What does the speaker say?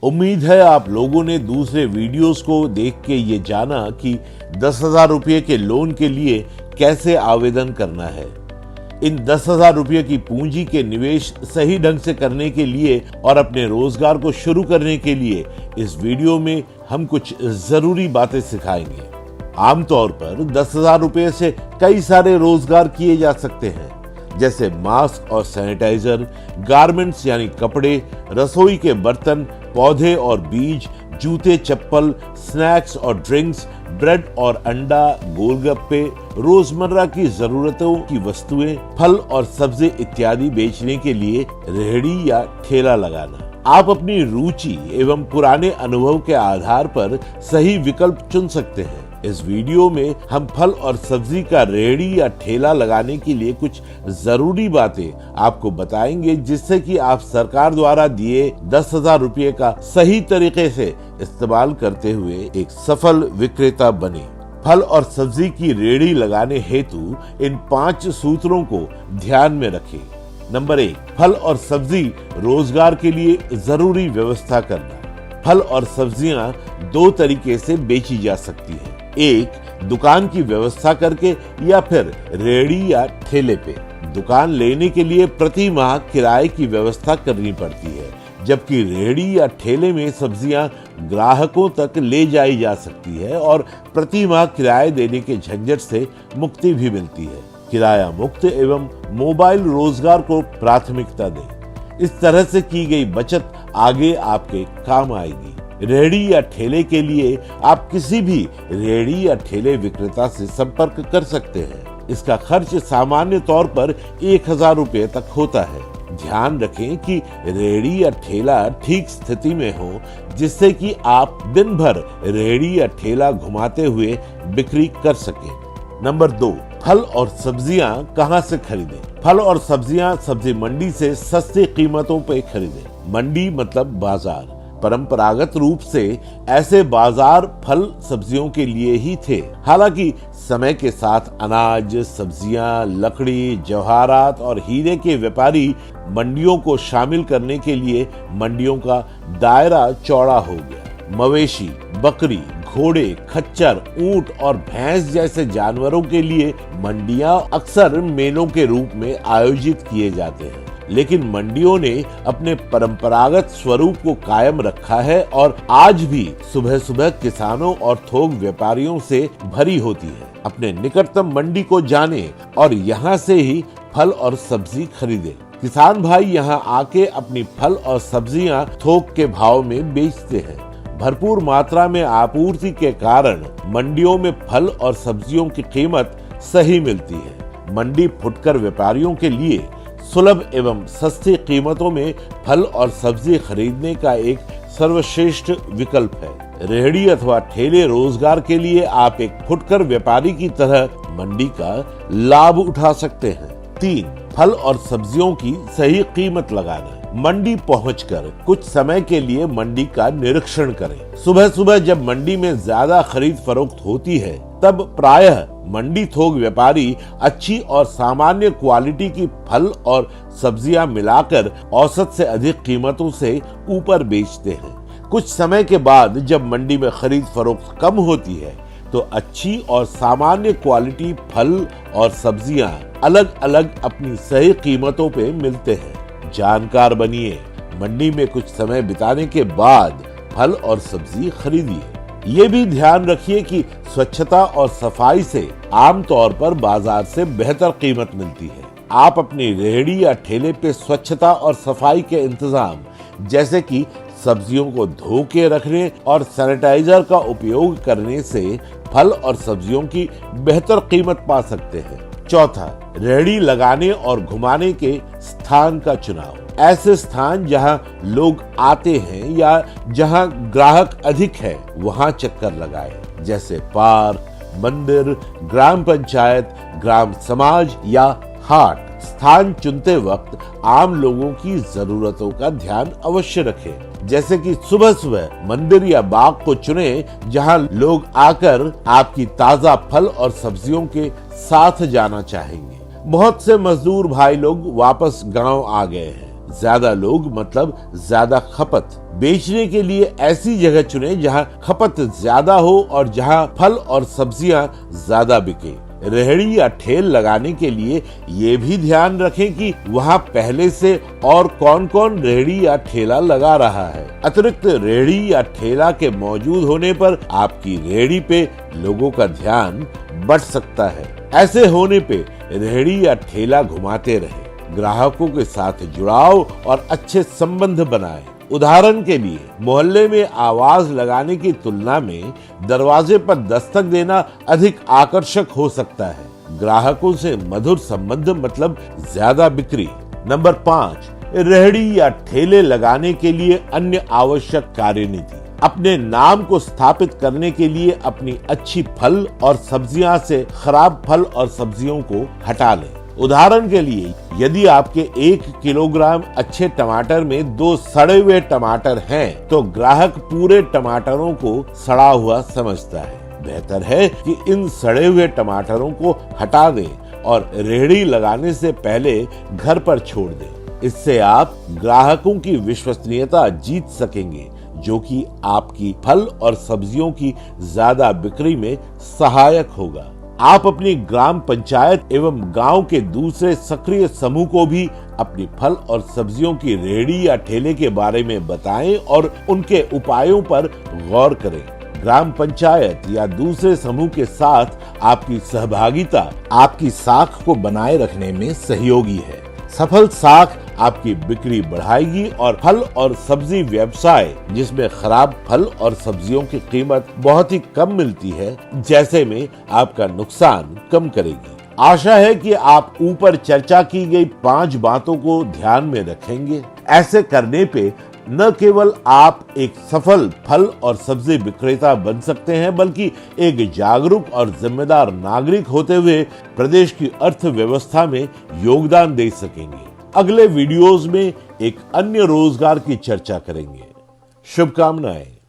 उम्मीद है आप लोगों ने दूसरे वीडियोस को देख के ये जाना कि 10,000 रुपये के लोन के लिए कैसे आवेदन करना है। इन 10,000 रुपये की पूंजी के निवेश सही ढंग से करने के लिए और अपने रोजगार को शुरू करने के लिए इस वीडियो में हम कुछ जरूरी बातें सिखाएंगे। आमतौर पर 10,000 रुपये से कई सारे रोजगार किए जा सकते हैं, जैसे मास्क और सैनिटाइजर, गारमेंट्स यानी कपड़े, रसोई के बर्तन, पौधे और बीज, जूते चप्पल, स्नैक्स और ड्रिंक्स, ब्रेड और अंडा, गोलगप्पे, रोजमर्रा की जरूरतों की वस्तुएं, फल और सब्जी इत्यादि बेचने के लिए रेहड़ी या ठेला लगाना। आप अपनी रुचि एवं पुराने अनुभव के आधार पर सही विकल्प चुन सकते हैं। इस वीडियो में हम फल और सब्जी का रेहड़ी या ठेला लगाने के लिए कुछ जरूरी बातें आपको बताएंगे, जिससे कि आप सरकार द्वारा दिए 10,000 रुपये का सही तरीके से इस्तेमाल करते हुए एक सफल विक्रेता बने। फल और सब्जी की रेहड़ी लगाने हेतु इन 5 सूत्रों को ध्यान में रखें। नंबर 1, फल और सब्जी रोजगार के लिए जरूरी व्यवस्था करना। फल और सब्जियां 2 तरीके से बेची जा सकती हैं। एक, दुकान की व्यवस्था करके या फिर रेहड़ी या ठेले पे। दुकान लेने के लिए प्रति माह किराए की व्यवस्था करनी पड़ती है, जबकि रेहड़ी या ठेले में सब्जियां ग्राहकों तक ले जाई जा सकती है और प्रति माह किराए देने के झंझट से मुक्ति भी मिलती है। किराया मुक्त एवं मोबाइल रोजगार को प्राथमिकता दें। इस तरह से की गई बचत आगे आपके काम आएगी। रेहड़ी या ठेले के लिए आप किसी भी रेहड़ी या ठेले विक्रेता से संपर्क कर सकते हैं। इसका खर्च सामान्य तौर पर 1,000 रुपये तक होता है। ध्यान रखें कि रेहड़ी या ठेला ठीक स्थिति में हो, जिससे कि आप दिन भर रेहड़ी या ठेला घुमाते हुए बिक्री कर सकें। नंबर 2, फल और सब्जियां कहां से खरीदें। फल और सब्जियां सब्जी मंडी से सस्ती कीमतों पर खरीदें। मंडी मतलब बाजार। परंपरागत रूप से ऐसे बाजार फल सब्जियों के लिए ही थे। हालांकि समय के साथ अनाज, सब्जियां, लकड़ी, जवाहरात और हीरे के व्यापारी मंडियों को शामिल करने के लिए मंडियों का दायरा चौड़ा हो गया। मवेशी, बकरी, घोड़े, खच्चर, ऊंट और भैंस जैसे जानवरों के लिए मंडियां अक्सर मेलों के रूप में आयोजित किए जाते हैं, लेकिन मंडियों ने अपने परंपरागत स्वरूप को कायम रखा है और आज भी सुबह सुबह किसानों और थोक व्यापारियों से भरी होती है। अपने निकटतम मंडी को जाने और यहाँ से ही फल और सब्जी खरीदें। किसान भाई यहाँ आके अपनी फल और सब्जियाँ थोक के भाव में बेचते हैं। भरपूर मात्रा में आपूर्ति के कारण मंडियों में फल और सब्जियों की कीमत सही मिलती है। मंडी फुटकर व्यापारियों के लिए सुलभ एवं सस्ती कीमतों में फल और सब्जी खरीदने का एक सर्वश्रेष्ठ विकल्प है। रेहड़ी अथवा ठेले रोजगार के लिए आप एक फुटकर व्यापारी की तरह मंडी का लाभ उठा सकते हैं। 3, फल और सब्जियों की सही कीमत लगाना। मंडी पहुंचकर कुछ समय के लिए मंडी का निरीक्षण करें। सुबह सुबह जब मंडी में ज्यादा खरीद फरोख्त होती है, तब प्रायः मंडी थोक व्यापारी अच्छी और सामान्य क्वालिटी की फल और सब्जियां मिलाकर औसत से अधिक कीमतों से ऊपर बेचते हैं। कुछ समय के बाद जब मंडी में खरीद फरोख्त कम होती है, तो अच्छी और सामान्य क्वालिटी फल और सब्जियां अलग अलग अपनी सही कीमतों पे मिलते हैं। जानकार बनिए। मंडी में कुछ समय बिताने के बाद फल और सब्जी खरीदिए। ये भी ध्यान रखिए कि स्वच्छता और सफाई से आमतौर पर बाजार से बेहतर कीमत मिलती है। आप अपनी रेहड़ी या ठेले पे स्वच्छता और सफाई के इंतजाम, जैसे कि सब्जियों को धो के रखने और सैनिटाइजर का उपयोग करने से फल और सब्जियों की बेहतर कीमत पा सकते हैं। चौथा, रेहड़ी लगाने और घुमाने के स्थान का चुनाव। ऐसे स्थान जहां लोग आते हैं या जहां ग्राहक अधिक है, वहां चक्कर लगाएं, जैसे पार्क, मंदिर, ग्राम पंचायत, ग्राम समाज या हाट। स्थान चुनते वक्त आम लोगों की जरूरतों का ध्यान अवश्य रखें, जैसे कि सुबह सुबह मंदिर या बाग को चुने जहां लोग आकर आपकी ताजा फल और सब्जियों के साथ जाना चाहेंगे। बहुत से मजदूर भाई लोग वापस गांव आ गए हैं। ज्यादा लोग मतलब ज्यादा खपत। बेचने के लिए ऐसी जगह चुनें जहां खपत ज्यादा हो और जहां फल और सब्जियां ज्यादा बिके। रेहड़ी या ठेल लगाने के लिए ये भी ध्यान रखें कि वहां पहले से और कौन कौन रेहड़ी या ठेला लगा रहा है। अतिरिक्त रेहड़ी या ठेला के मौजूद होने पर आपकी रेहड़ी पे लोगों का ध्यान बढ़ सकता है। ऐसे होने पे रेहड़ी या ठेला घुमाते रहे, ग्राहकों के साथ जुड़ाव और अच्छे संबंध बनाएं। उदाहरण के लिए मोहल्ले में आवाज लगाने की तुलना में दरवाजे पर दस्तक देना अधिक आकर्षक हो सकता है। ग्राहकों से मधुर संबंध मतलब ज्यादा बिक्री। नंबर 5, रेहड़ी या ठेले लगाने के लिए अन्य आवश्यक कार्यनीति। अपने नाम को स्थापित करने के लिए अपनी अच्छी फल और सब्जियां से खराब फल और सब्जियों को हटा लें। उदाहरण के लिए यदि आपके 1 किलोग्राम अच्छे टमाटर में 2 सड़े हुए टमाटर हैं, तो ग्राहक पूरे टमाटरों को सड़ा हुआ समझता है। बेहतर है कि इन सड़े हुए टमाटरों को हटा दें और रेहड़ी लगाने से पहले घर पर छोड़ दें। इससे आप ग्राहकों की विश्वसनीयता जीत सकेंगे, जो कि आपकी फल और सब्जियों की ज्यादा बिक्री में सहायक होगा। आप अपनी ग्राम पंचायत एवं गांव के दूसरे सक्रिय समूह को भी अपनी फल और सब्जियों की रेहड़ी या ठेले के बारे में बताएं और उनके उपायों पर गौर करें। ग्राम पंचायत या दूसरे समूह के साथ आपकी सहभागिता आपकी साख को बनाए रखने में सहयोगी है। सफल साख आपकी बिक्री बढ़ाएगी और फल और सब्जी व्यवसाय, जिसमें खराब फल और सब्जियों की कीमत बहुत ही कम मिलती है, जैसे में आपका नुकसान कम करेगी। आशा है कि आप ऊपर चर्चा की गई 5 बातों को ध्यान में रखेंगे। ऐसे करने पे न केवल आप एक सफल फल और सब्जी विक्रेता बन सकते हैं, बल्कि एक जागरूक और जिम्मेदार नागरिक होते हुए प्रदेश की अर्थव्यवस्था में योगदान दे सकेंगे। अगले वीडियोस में एक अन्य रोजगार की चर्चा करेंगे। शुभकामनाएं।